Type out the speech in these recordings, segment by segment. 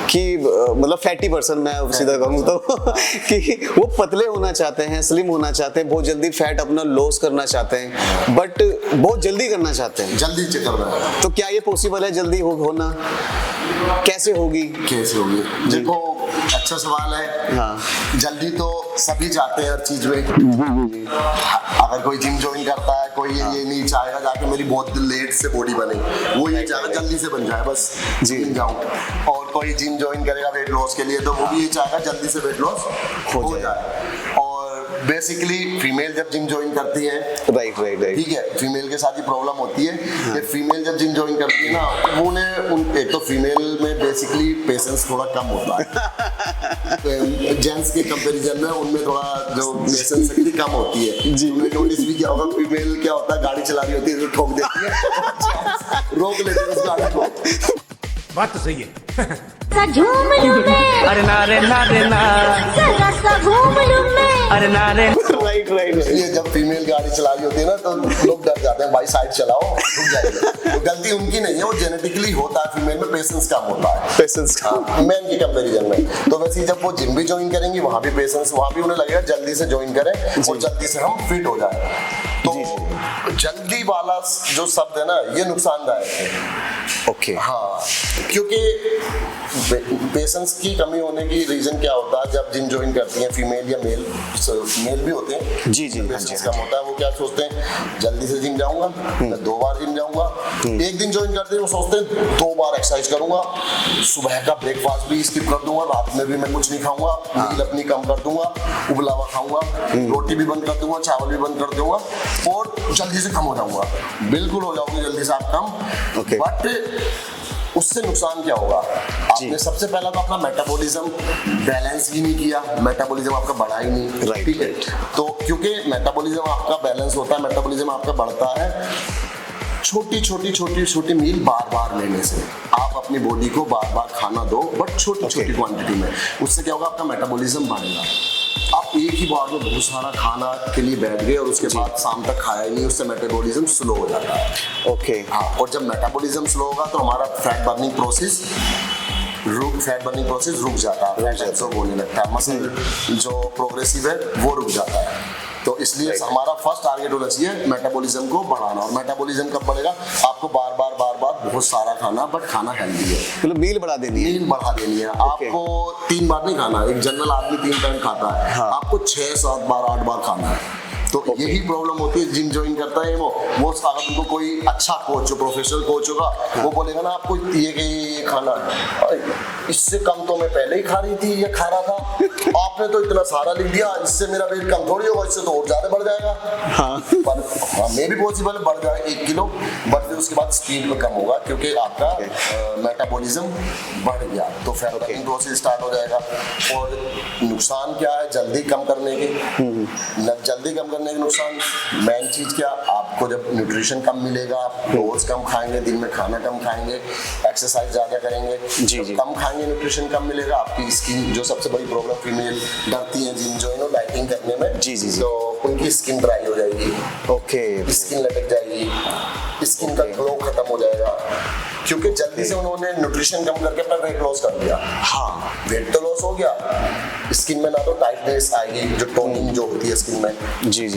कि मतलब fatty person, मैं सीधा कहूँ तो कि वो पतले होना चाहते हैं, स्लिम होना चाहते हैं, बहुत जल्दी फैट अपना लॉस करना चाहते हैं, बट बहुत जल्दी करना चाहते हैं, जल्दी चक्कर में। तो क्या ये पॉसिबल है जल्दी होना? कैसे होगी? देखो, अच्छा सवाल है। हाँ। जल्दी तो सभी चाहते हैं हर चीज में। अगर कोई जिम ज्वाइन करता है, कोई ये नहीं चाहेगा जाके मेरी बहुत लेट से बॉडी बने, वो ये चाहेगा जल्दी से बन जाए, बस जिम जाऊं। और कोई जिम ज्वाइन करेगा वेट लॉस के लिए, तो वो भी ये चाहेगा जल्दी से वेट लॉस हो जाए। और बेसिकली फीमेल जब जिम ज्वाइन करती है, राइट, ठीक है, फीमेल के साथ ही प्रॉब्लम होती है कि फीमेल जब जिम ज्वाइन करती है ना, उन्हें एक तो फीमेल में बेसिकली पेशेंस थोड़ा कम होता है जेंट्स के कंपैरिजन में, उनमें थोड़ा जो पेशेंस शक्ति कम होती है जी। तुमने नोटिस भी किया होगा, फीमेल क्या होता है, गाड़ी चला रही होती है तो ठोक देती है, रोक लेते हैं उस गाड़ी को। बात तो सही है। झूम लूं मैं, अरे ना रे ना रे ना, जरा सा घूम लूं मैं, अरे ना रे। राइट। इसलिए जब फीमेल गाड़ी चला रही होती है ना, तो लोग डर जाते हैं, भाई साइड चलाओ, रुक जाएगा। तो गलती उनकी नहीं है, वो जेनेटिकली होता है, फीमेल में पेशेंस कम होता है, पेशेंस मैन के कंपैरिजन में। तो वैसे ही जब वो जिम भी ज्वाइन करेंगे, वहाँ भी पेशेंस, वहाँ भी उन्हें लगेगा जल्दी से ज्वाइन करें और जल्दी से हम फिट हो जाए। तो जल्दी वाला जो शब्द है ना, ये नुकसानदायक है। ओके। हाँ, क्योंकि पेशेंस की कमी होने की रीजन क्या होता है, जब जिम ज्वाइन करती हैं फीमेल या मेल भी होते हैं जी, पेशेंस कम होता है। वो क्या सोचते हैं, जल्दी से जिम जाऊंगा, मैं 2 बार जिम जाऊंगा। एक दिन ज्वाइन करते हैं वो सोचते हैं 2 बार एक्सरसाइज करूंगा, सुबह का ब्रेकफास्ट भी स्किप कर दूंगा, रात में भी मैं कुछ नहीं खाऊंगा, मील अपनी कम कर दूंगा, उबला हुआ खाऊंगा, रोटी भी बंद कर दूंगा, चावल भी बंद कर दूंगा और जल्दी से कम हो जाऊंगा। बिल्कुल हो जाओगे जल्दी से आप कम। बट उससे नुकसान क्या होगा, आपने सबसे पहला तो अपना मेटाबॉलिज्म बैलेंस ही नहीं किया, मेटाबॉलिज्म आपका बढ़ा ही नहीं, ठीक है। तो क्योंकि मेटाबॉलिज्म आपका बैलेंस होता है, मेटाबॉलिज्म आपका बढ़ता है छोटी मील बार बार लेने से। आप अपनी बॉडी को बार बार खाना दो, बट छोटी क्वांटिटी में। उससे क्या होगा, आपका मेटाबॉलिज्म बढ़ेगा। आप एक ही बार में बहुत सारा खाना के लिए बैठ गए और उसके बाद शाम तक खाया ही नहीं, उससे मेटाबॉलिज्म स्लो हो जाता है। ओके। हाँ, और जब मेटाबॉलिज्म स्लो होगा तो हमारा फैट बर्निंग प्रोसेस रुक जाता है, फैट होने लगता है, मसल जो प्रोग्रेसिव है वो रुक जाता है। तो इसलिए हमारा फर्स्ट टारगेट होना चाहिए मेटाबॉलिज्म को बढ़ाना। और मेटाबॉलिज्म कब बढ़ेगा, आपको बार बार बहुत सारा खाना, बट खाना हेल्दी है, मतलब मील बढ़ा देनी है। आपको 3 बार नहीं खाना। एक जनरल आदमी 3 टाइम खाता है, आपको 6, 7 बार, 8 बार खाना है। तो यही प्रॉब्लम होती है, जिम ज्वाइन करता है वो अगर उनको कोई अच्छा कोच, जो प्रोफेशनल कोच होगा, वो बोलेगा ना आपको ये खाना है, इससे कम तो मैं पहले ही खा रही थी, ये खा रहा था, आपने तो इतना सारा लिख दिया, इससे मेरा वेट कम थोड़ी होगा, इससे तो और ज्यादा बढ़ जाएगा। पर मे भी पॉसिबल बढ़ जाए 1 किलो, बट फिर उसके बाद स्पीड में कम होगा, क्योंकि आपका मेटाबॉलिज्म बढ़ गया, तो फैट बर्निंग प्रोसेस स्टार्ट हो जाएगा। और नुकसान क्या है जल्दी कम करने के नुकसान, मेन चीज क्या, आपको जब न्यूट्रिशन कम मिलेगा, आप रोज कम खाएंगे, दिन में खाना कम खाएंगे, एक्सरसाइज ज्यादा करेंगे, कम खाएंगे, न्यूट्रिशन कम मिलेगा, आपकी स्किन, जो सबसे बड़ी प्रॉब्लम फीमेल डरती है जिम ज्वाइन और डाइटिंग करने में, तो उनकी स्किन ड्राई हो जाएगी, स्किन लटक जाएगी, स्किन का ग्लो खत्म हो जाएगा, क्योंकि जल्दी से उन्होंने न्यूट्रिशन कम करके अपना वेट लॉस कर दिया। हाँ, वेट तो लॉस हो गया, स्किन में ना तो टाइटनेस आएगी, जो टोनिंग जो होती है स्किन में,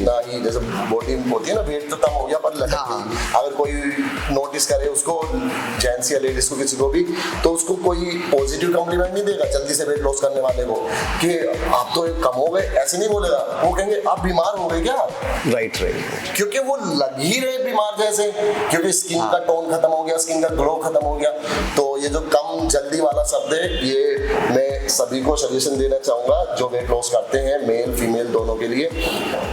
ना ही जैसे बॉडी होती है ना, वेट तो कम हो गया पर लटक गई। अगर कोई नोटिस करे उसको, जेंट्स या लेडीज को, किसी को भी, तो उसको कोई पॉजिटिव कॉम्प्लीमेंट नहीं देगा जल्दी से वेट लॉस करने वाले को कि आप तो कम हो गए, ऐसे नहीं बोलेगा। वो कहेंगे आप बीमार हो गए क्या। राइट, क्योंकि वो लग ही रहे बीमार जैसे, क्योंकि स्किन का टोन खत्म हो गया, स्किन का ग्लो खत्म हो गया। तो ये जो कम जल्दी वाला शब्द है, ये मैं सभी को सजेशन देना चाहूंगा जो वेट लॉस करते हैं, मेल फीमेल दोनों के लिए।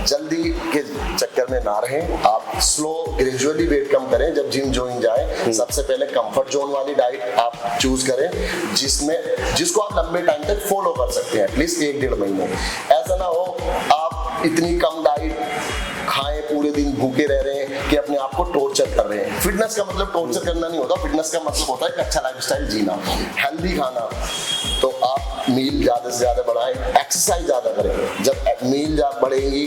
जल्दी के चक्कर में ना रहें, आप स्लो ग्रेजुअली वेट कम करें। जब जिम ज्वाइन जाए, सबसे पहले कंफर्ट जोन वाली डाइट आप चूज करें, जिसको आप लंबे टाइम तक फॉलो कर सकते हैं, एटलीस्ट 1-1.5 महीने। ऐसा ना हो आप इतनी कम डाइट खाएं, पूरे दिन भूखे रह रहे हैं कि अपने आप को टॉर्चर कर रहे हैं। फिटनेस का मतलब टॉर्चर करना नहीं होता, फिटनेस का मतलब होता है एक अच्छा लाइफस्टाइल जीना, हेल्दी खाना। तो आप मील ज्यादा से ज्यादा बढ़ाएं, एक्सरसाइज ज्यादा करें। जब मील बढ़ेगी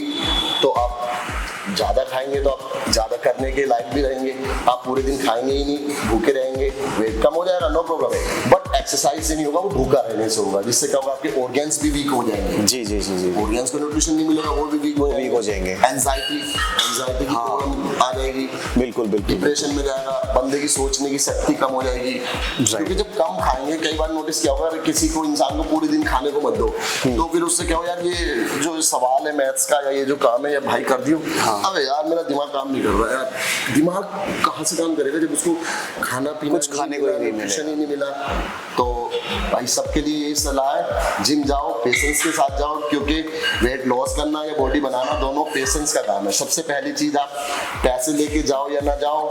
तो आप ज्यादा खाएंगे, तो आप ज्यादा करने के लायक भी रहेंगे। आप पूरे दिन खाएंगे ही नहीं, भूखे रहेंगे, वेट कम हो जाएगा, नो प्रॉब्लम है, बट एक्सरसाइज से नहीं होगा, वो भूखा रहने से होगा, जिससे क्या होगा, आपके ऑर्गन्स भी वीक हो जाएंगे। जी जी जी जी। ऑर्गन्स को न्यूट्रिशन नहीं मिलेगा, वो भी वीक हो जाएंगे। एंजाइटी की प्रॉब्लम आ जाएगी, बिल्कुल बिल्कुल। डिप्रेशन में जाएगा, बंदे की सोचने की शक्ति कम हो जाएगी। क्योंकि जब कम खाएंगे, कई बार नोटिस किया होगा, अगर किसी को इंसान को पूरे दिन खाने को मत दो, तो फिर उससे क्या हो, यार ये जो सवाल है मैथ्स का या ये जो काम है, या भाई कर दियो, अबे यार मेरा दिमाग काम नहीं कर रहा है यार। दिमाग कहाँ से काम करेगा जब उसको खाना पीना कुछ खाने को ही नहीं मिला। तो भाई सबके लिए ये सलाह है, जिम जाओ, पेशेंस के साथ जाओ, क्योंकि वेट लॉस करना या बॉडी बनाना दोनों पेशेंस का काम है। सबसे पहली चीज, आप पैसे लेके जाओ या ना जाओ,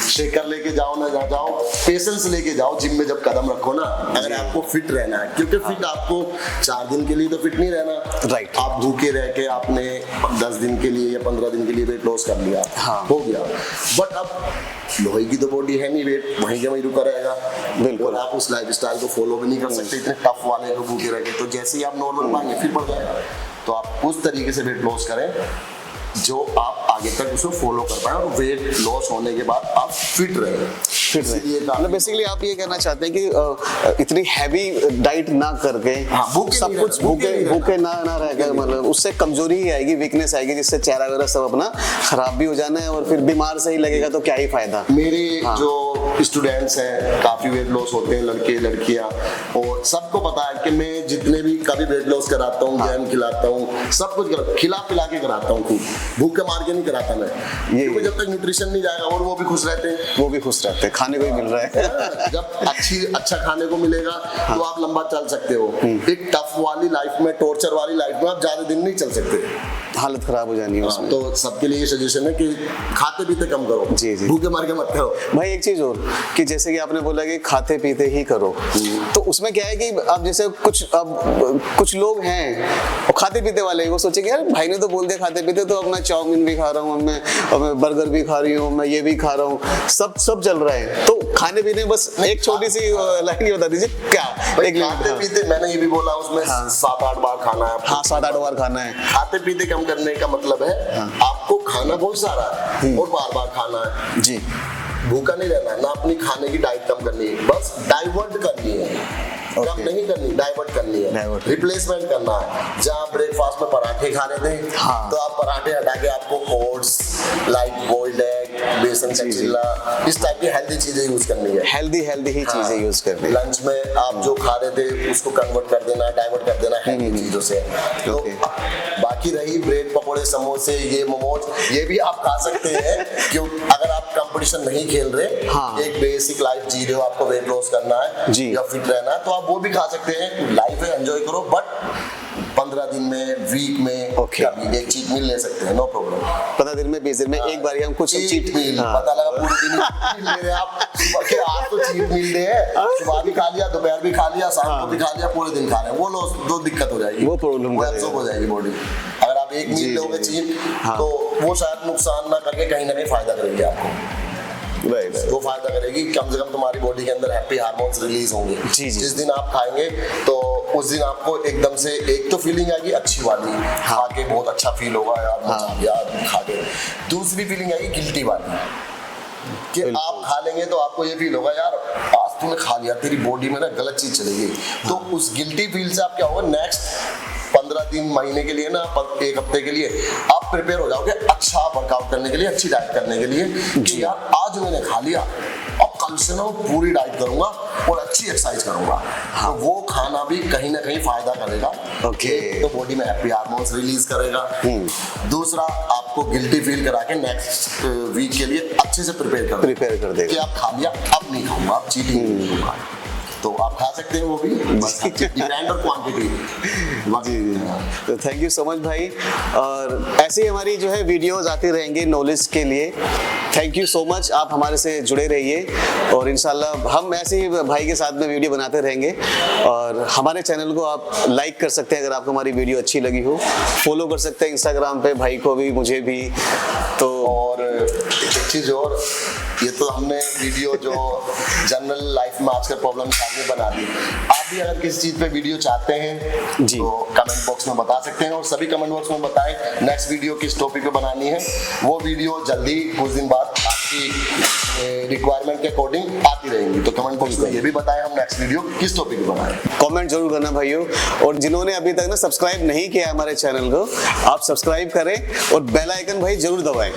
शेकर लेके जाओ ना जाओ, पेशेंस लेके जाओ जिम में जब कदम रखो ना, अगर आपको फिट रहना है, क्योंकि फिट आपको 4 दिन के लिए तो फिट नहीं रहना। राइट। आप भूखे रह के आपने 10 दिन के लिए या 15 दिन के लिए वेट लॉस कर लिया, हो गया, बट अब लोहे की तो बॉडी है नहीं, वेट वहीं के वहीं रुका रहेगा। बिल्कुल। और आप उस लाइफस्टाइल को फॉलो भी नहीं कर सकते इतने टफ वाले को भूखे रह के। तो जैसे ही आप नॉर्मल पाएंगे फिर बढ़ जाएगा। तो आप उस तरीके से वेट लॉस करें जो आप आगे तक उसको फॉलो कर पाए, और वेट लॉस होने के बाद आप फिट रहे। मतलब बेसिकली आप ये कहना चाहते हैं कि इतनी हैवी डाइट ना करके, सब कुछ भूखे ना रहकर, मतलब उससे कमजोरी ही आएगी, वीकनेस आएगी, जिससे चेहरा वगैरह सब अपना खराब भी हो जाना है, और फिर बीमार से ही लगेगा तो क्या ही फायदा। मेरे जो स्टूडेंट्स हैं, काफी वेट लॉस होते हैं, लड़के लड़कियां, और सबको पता है कि मैं जितने भी कभी वेट लॉस कराता हूँ, जैम खिलाता हूँ, सब कुछ खिला पिला के कराता हूँ, खूब भूख के मार के नहीं कराता मैं, क्योंकि जब तक न्यूट्रिशन नहीं जाएगा, और वो भी खुश रहते हैं, खाने को ही मिल रहा है। जब अच्छा खाने को मिलेगा तो आप लंबा चल सकते हो। एक टफ वाली लाइफ में, टॉर्चर वाली लाइफ में आप ज्यादा दिन नहीं चल सकते, हालत खराब हो जानी है उसमें। तो सबके लिए सजेशन है कि खाते पीते कम करो, जी जी, भूखे मार के मत करो। भाई एक चीज और, कि जैसे कि आपने बोला कि खाते पीते ही करो, तो उसमें क्या है कि अब जैसे कुछ लोग हैं और खाते पीते वाले, वो सोचे कि यार भाई ने तो बोल दिया खाते पीते, तो अब मैं चाउमीन भी खा रहा हूँ, मैं बर्गर भी खा रही हूँ, मैं ये भी खा रहा हूँ, सब चल रहा है। तो खाने पीने बस एक छोटी सी लाइन ही बता दीजिए क्या। खाते पीते मैंने ये भी बोला उसमें 7-8 बार खाना है। हाँ, 7-8 बार खाना है। खाते पीते कम करने का मतलब है आपको खाना बहुत सारा है और बार बार खाना है जी। भूखा नहीं रहना, ना अपनी खाने की डाइट कम करनी है, बस डाइवर्ट करनी है, कम नहीं करनी, डाइवर्ट करनी है, रिप्लेसमेंट करना है। जहाँ ब्रेकफास्ट में पराठे खा रहे थे, तो आप पराठे हटा के आपको ओट्स, लाइट बॉइल्ड एग, बेसन का चिल्ला, इस टाइप की हेल्दी चीजें यूज करनी है। हेल्दी ही चीजें यूज करनी है। लंच में आप जो खा रहे थे उसको कन्वर्ट कर देना, डाइवर्ट कर देना हेल्दी चीजों से। तो बाकी रही ब्रेड पकौड़े समोसे ये मोमोज, ये भी आप खा सकते हैं, क्यों अगर आप कंपटीशन नहीं खेल रहे, एक बेसिक लाइफ जी रहे हो, आपको वेट लॉस करना है या फिट रहना है, तो आप वो भी खा सकते हैं। लाइफ है, एंजॉय करो, बट 15 दिन में, वीक में कभी एक चीट मील ले सकते हैं, नो प्रॉब्लम। 15 दिन में, 20 दिन में एक बार हम कुछ चीट मील, पता लगा पूरे दिन ले रहे आप, सुबह के आज तो चीट मील डे है, सुबह भी खा लिया, दोपहर भी खा लिया, शाम को भी खा लिया, पूरे दिन खा रहे हैं, वो लॉस, दो दिक्कत हो जाएगी, वो प्रॉब्लम हो जाएगी बॉडी। अगर आप एक मील लोगे चीट, तो वो शायद नुकसान ना करके कहीं ना कहीं फायदा करेगी आपको। वो फायदा करेगी, कम से कम तुम्हारी बॉडी के अंदर हैप्पी हार्मोन्स रिलीज होंगे। जिस दिन आप खाएंगे तो उस दिन आपको एकदम से एक तो फीलिंग आएगी अच्छी वाली, खा के बहुत अच्छा फील होगा यार खा के। दूसरी फीलिंग आएगी गिल्टी वाली, कि आप खा लेंगे तो आपको ये फील होगा यार आज तूने खा लिया, तेरी बॉडी में ना गलत चीज चलेगी। तो उस गिल्टी फील से आप क्या होगा, नेक्स्ट 15 दिन, महीने के लिए ना, एक हफ्ते के लिए आप प्रिपेयर हो जाओगे अच्छा वर्कआउट करने के लिए, अच्छी डाइट करने के लिए, कि यार आज मैंने खा लिया, अब कल से ना पूरी डाइट करूंगा और अच्छी एक्सरसाइज करूंगा। तो वो खाना भी कहीं ना कहीं फायदा करेगा। तो बॉडी में हैप्पी हार्मोन्स रिलीज करेगा। दूसरा, आपको गिल्टी फील करा के नेक्स्ट वीक के लिए अच्छे से प्रिपेयर कर देगा, कि आप खा लिया, अब नहीं खाऊंगा, अब चीटिंग नहीं करूंगा। तो आप खा सकते हैं वो भी, बस ब्रांड और क्वांटिटी। जी। तो थैंक यू सो मच भाई, और ऐसी हमारी जो है वीडियोस आती रहेंगी नॉलेज के लिए। थैंक यू सो मच, आप हमारे से जुड़े रहिए, और इंशाल्लाह हम ऐसे ही भाई के साथ में वीडियो बनाते रहेंगे। और हमारे चैनल को आप लाइक कर सकते हैं अगर आपको हमारी वीडियो अच्छी लगी हो, फॉलो कर सकते हैं इंस्टाग्राम पे, भाई को भी, मुझे भी। तो और एक चीज और, ये तो हमने वीडियो जो जनरल लाइफ में आजकल प्रॉब्लम बना दी। आप भी अगर किसी चीज पे वीडियो चाहते हैं तो कमेंट बॉक्स में बता सकते हैं, और सभी कमेंट बॉक्स में बताएं नेक्स्ट वीडियो किस टॉपिक पे बनानी है। वो वीडियो जल्दी कुछ दिन बाद आपकी रिक्वायरमेंट के अकॉर्डिंग आती रहेंगी। तो कमेंट बॉक्स में ये भी बताएं हम नेक्स्ट वीडियो किस टॉपिक पर बनाएं। कमेंट जरूर करना भाइयों, और जिन्होंने अभी तक ना सब्सक्राइब नहीं किया है हमारे चैनल को, आप सब्सक्राइब करें और बेल आइकन भाई जरूर दबाएं।